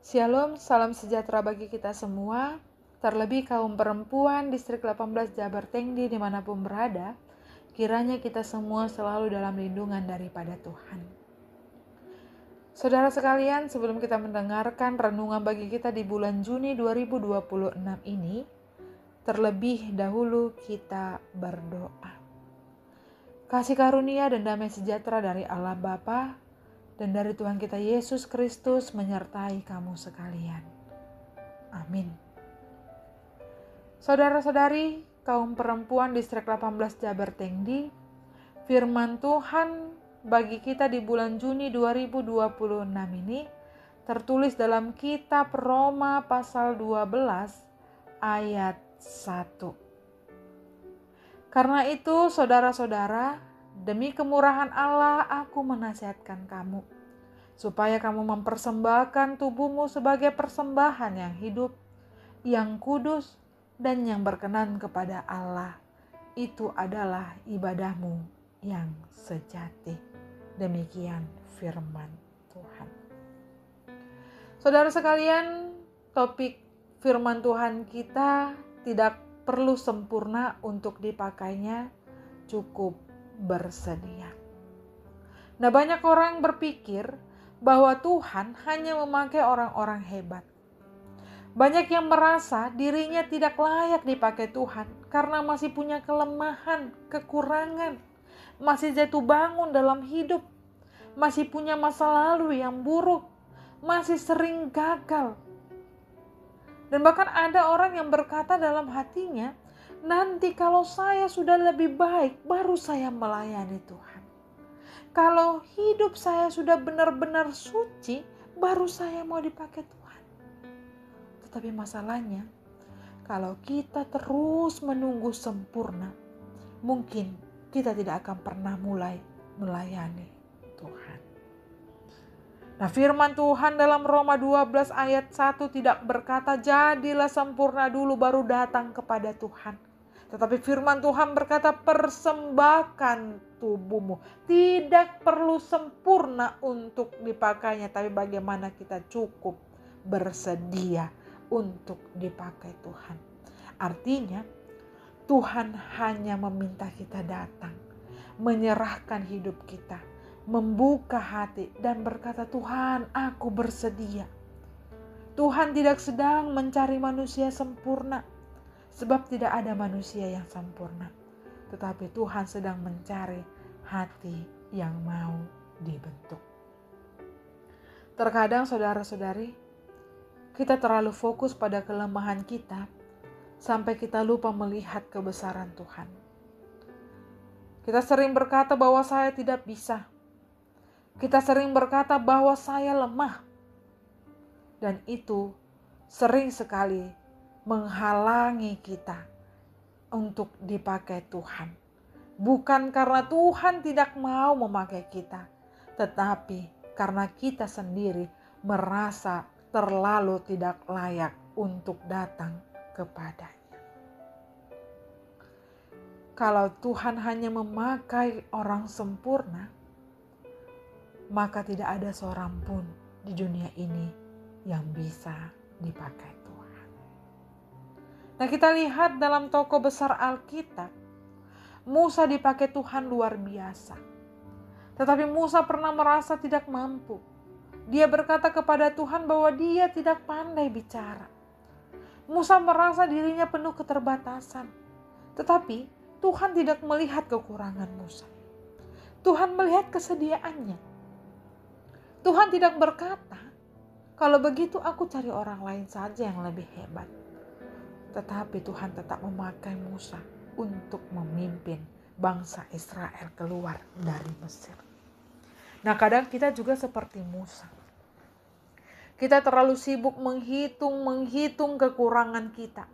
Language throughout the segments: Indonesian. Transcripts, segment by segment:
Shalom, salam sejahtera bagi kita semua, terlebih kaum perempuan distrik 18 Jabar Tengdi dimanapun berada, kiranya kita semua selalu dalam lindungan daripada Tuhan. Saudara sekalian, sebelum kita mendengarkan renungan bagi kita di bulan Juni 2026 ini, terlebih dahulu kita berdoa. Kasih karunia dan damai sejahtera dari Allah Bapa dan dari Tuhan kita Yesus Kristus menyertai kamu sekalian. Amin. Saudara-saudari, kaum perempuan distrik 18 Jabar Tengdi, firman Tuhan bagi kita di bulan Juni 2026 ini tertulis dalam kitab Roma pasal 12 ayat 1. Karena itu, saudara-saudara, demi kemurahan Allah aku menasihatkan kamu, supaya kamu mempersembahkan tubuhmu sebagai persembahan yang hidup, yang kudus, dan yang berkenan kepada Allah. Itu adalah ibadahmu yang sejati. Demikian firman Tuhan. Saudara sekalian, topik firman Tuhan kita tidak perlu sempurna untuk dipakainya, cukup bersedia. Nah, banyak orang berpikir bahwa Tuhan hanya memakai orang-orang hebat. Banyak yang merasa dirinya tidak layak dipakai Tuhan karena masih punya kelemahan, kekurangan, masih jatuh bangun dalam hidup, masih punya masa lalu yang buruk, masih sering gagal. Dan bahkan ada orang yang berkata dalam hatinya, nanti kalau saya sudah lebih baik, baru saya melayani Tuhan. Kalau hidup saya sudah benar-benar suci, baru saya mau dipakai Tuhan. Tetapi masalahnya, kalau kita terus menunggu sempurna, mungkin kita tidak akan pernah mulai melayani Tuhan. Nah, firman Tuhan dalam Roma 12 ayat 1 tidak berkata, jadilah sempurna dulu baru datang kepada Tuhan. Tetapi firman Tuhan berkata, persembahkan tubuhmu. Tidak perlu sempurna untuk dipakainya, tapi bagaimana kita cukup bersedia untuk dipakai Tuhan. Artinya, Tuhan hanya meminta kita datang, menyerahkan hidup kita, membuka hati dan berkata, Tuhan, aku bersedia. Tuhan tidak sedang mencari manusia sempurna, sebab tidak ada manusia yang sempurna. Tetapi Tuhan sedang mencari hati yang mau dibentuk. Terkadang saudara-saudari, kita terlalu fokus pada kelemahan kita sampai kita lupa melihat kebesaran Tuhan. Kita sering berkata bahwa saya tidak bisa. Kita sering berkata bahwa saya lemah. Dan itu sering sekali menghalangi kita untuk dipakai Tuhan. Bukan karena Tuhan tidak mau memakai kita, tetapi karena kita sendiri merasa terlalu tidak layak untuk datang kepadanya. Kalau Tuhan hanya memakai orang sempurna, maka tidak ada seorang pun di dunia ini yang bisa dipakai Tuhan. Nah, kita lihat dalam tokoh besar Alkitab, Musa dipakai Tuhan luar biasa. Tetapi Musa pernah merasa tidak mampu. Dia berkata kepada Tuhan bahwa dia tidak pandai bicara. Musa merasa dirinya penuh keterbatasan. Tetapi Tuhan tidak melihat kekurangan Musa. Tuhan melihat kesediaannya. Tuhan tidak berkata, kalau begitu aku cari orang lain saja yang lebih hebat. Tetapi Tuhan tetap memakai Musa untuk memimpin bangsa Israel keluar dari Mesir. Nah, kadang kita juga seperti Musa. Kita terlalu sibuk menghitung kekurangan kita.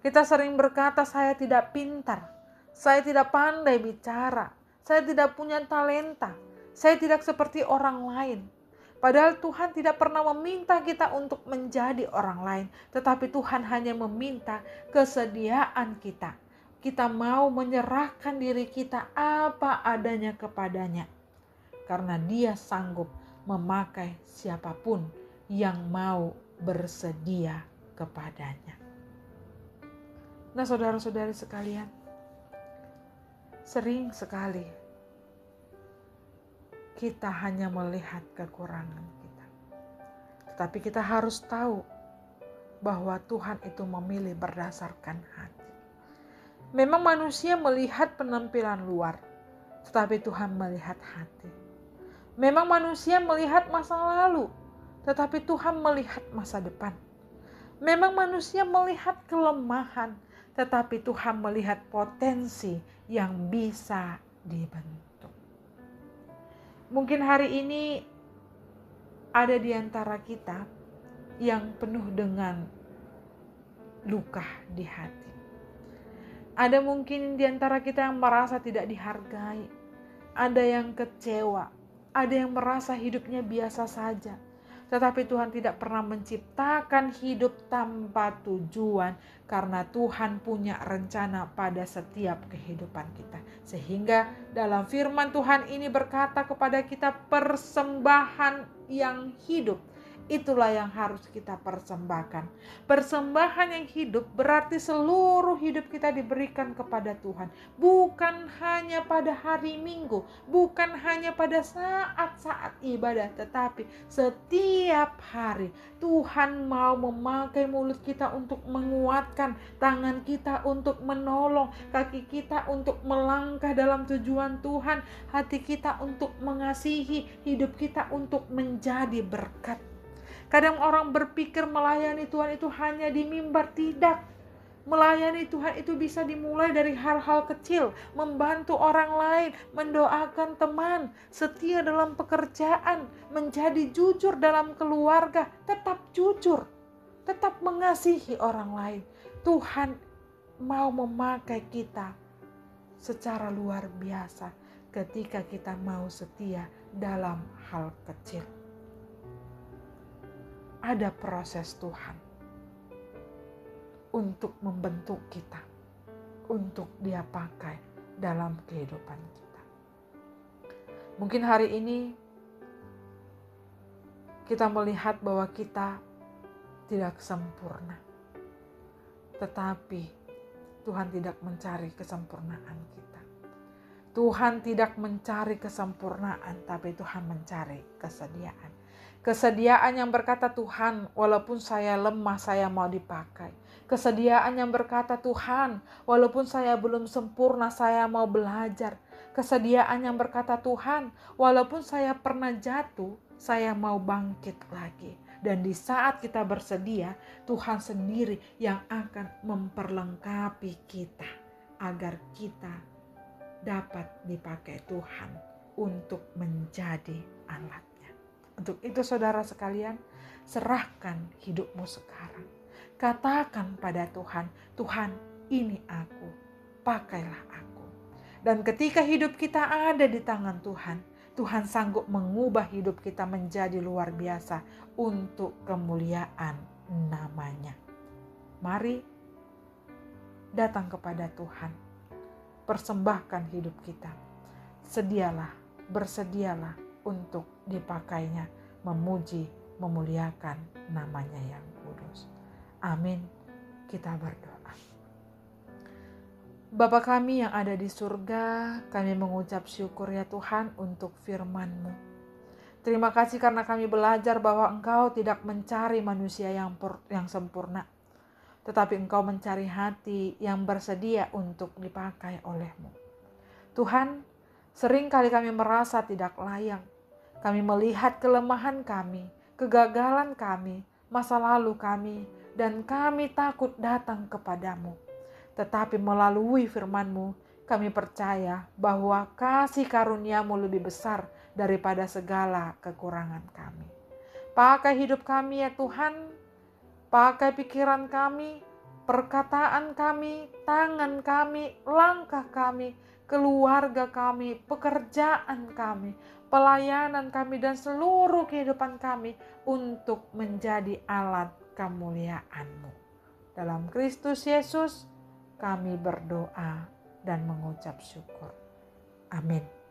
Kita sering berkata, saya tidak pintar, saya tidak pandai bicara, saya tidak punya talenta, saya tidak seperti orang lain. Padahal Tuhan tidak pernah meminta kita untuk menjadi orang lain. Tetapi Tuhan hanya meminta kesediaan kita. Kita mau menyerahkan diri kita apa adanya kepadanya. Karena Dia sanggup memakai siapapun yang mau bersedia kepadanya. Nah, saudara-saudari sekalian, sering sekali kita hanya melihat kekurangan kita. Tetapi kita harus tahu bahwa Tuhan itu memilih berdasarkan hati. Memang manusia melihat penampilan luar, tetapi Tuhan melihat hati. Memang manusia melihat masa lalu, tetapi Tuhan melihat masa depan. Memang manusia melihat kelemahan, tetapi Tuhan melihat potensi yang bisa dibentuk. Mungkin hari ini ada di antara kita yang penuh dengan luka di hati. Ada mungkin di antara kita yang merasa tidak dihargai. Ada yang kecewa. Ada yang merasa hidupnya biasa saja. Tetapi Tuhan tidak pernah menciptakan hidup tanpa tujuan. Karena Tuhan punya rencana pada setiap kehidupan kita. Sehingga dalam firman Tuhan ini berkata kepada kita, persembahan yang hidup. Itulah yang harus kita persembahkan. Persembahan yang hidup berarti seluruh hidup kita diberikan kepada Tuhan. Bukan hanya pada hari Minggu, bukan hanya pada saat-saat ibadah, tetapi setiap hari Tuhan mau memakai mulut kita untuk menguatkan, tangan kita untuk menolong, kaki kita untuk melangkah dalam tujuan Tuhan, hati kita untuk mengasihi, hidup kita untuk menjadi berkat. Kadang orang berpikir melayani Tuhan itu hanya di mimbar. Tidak. Melayani Tuhan itu bisa dimulai dari hal-hal kecil. Membantu orang lain, mendoakan teman, setia dalam pekerjaan, menjadi jujur dalam keluarga. Tetap jujur, tetap mengasihi orang lain. Tuhan mau memakai kita secara luar biasa ketika kita mau setia dalam hal kecil. Ada proses Tuhan untuk membentuk kita, untuk Dia pakai dalam kehidupan kita. Mungkin hari ini kita melihat bahwa kita tidak sempurna, tetapi Tuhan tidak mencari kesempurnaan kita. Tuhan tidak mencari kesempurnaan, tapi Tuhan mencari kesediaan. Kesediaan yang berkata, Tuhan, walaupun saya lemah, saya mau dipakai. Kesediaan yang berkata, Tuhan, walaupun saya belum sempurna, saya mau belajar. Kesediaan yang berkata, Tuhan, walaupun saya pernah jatuh, saya mau bangkit lagi. Dan di saat kita bersedia, Tuhan sendiri yang akan memperlengkapi kita agar kita dapat dipakai Tuhan untuk menjadi alat. Untuk itu saudara sekalian, serahkan hidupmu sekarang. Katakan pada Tuhan, Tuhan ini aku, pakailah aku. Dan ketika hidup kita ada di tangan Tuhan, Tuhan sanggup mengubah hidup kita menjadi luar biasa untuk kemuliaan namanya. Mari datang kepada Tuhan, persembahkan hidup kita. Bersedialah untuk dipakainya, memuji, memuliakan namanya yang kudus. Amin. Kita berdoa. Bapa kami yang ada di surga, kami mengucap syukur ya Tuhan untuk firman-Mu. Terima kasih karena kami belajar bahwa Engkau tidak mencari manusia yang sempurna, tetapi Engkau mencari hati yang bersedia untuk dipakai oleh-Mu. Tuhan, sering kali kami merasa tidak layak. Kami melihat kelemahan kami, kegagalan kami, masa lalu kami, dan kami takut datang kepadamu. Tetapi melalui firman-Mu, kami percaya bahwa kasih karunia-Mu lebih besar daripada segala kekurangan kami. Pakai hidup kami ya Tuhan, pakai pikiran kami, perkataan kami, tangan kami, langkah kami, keluarga kami, pekerjaan kami, pelayanan kami, dan seluruh kehidupan kami untuk menjadi alat kemuliaan-Mu. Dalam Kristus Yesus kami berdoa dan mengucap syukur. Amin.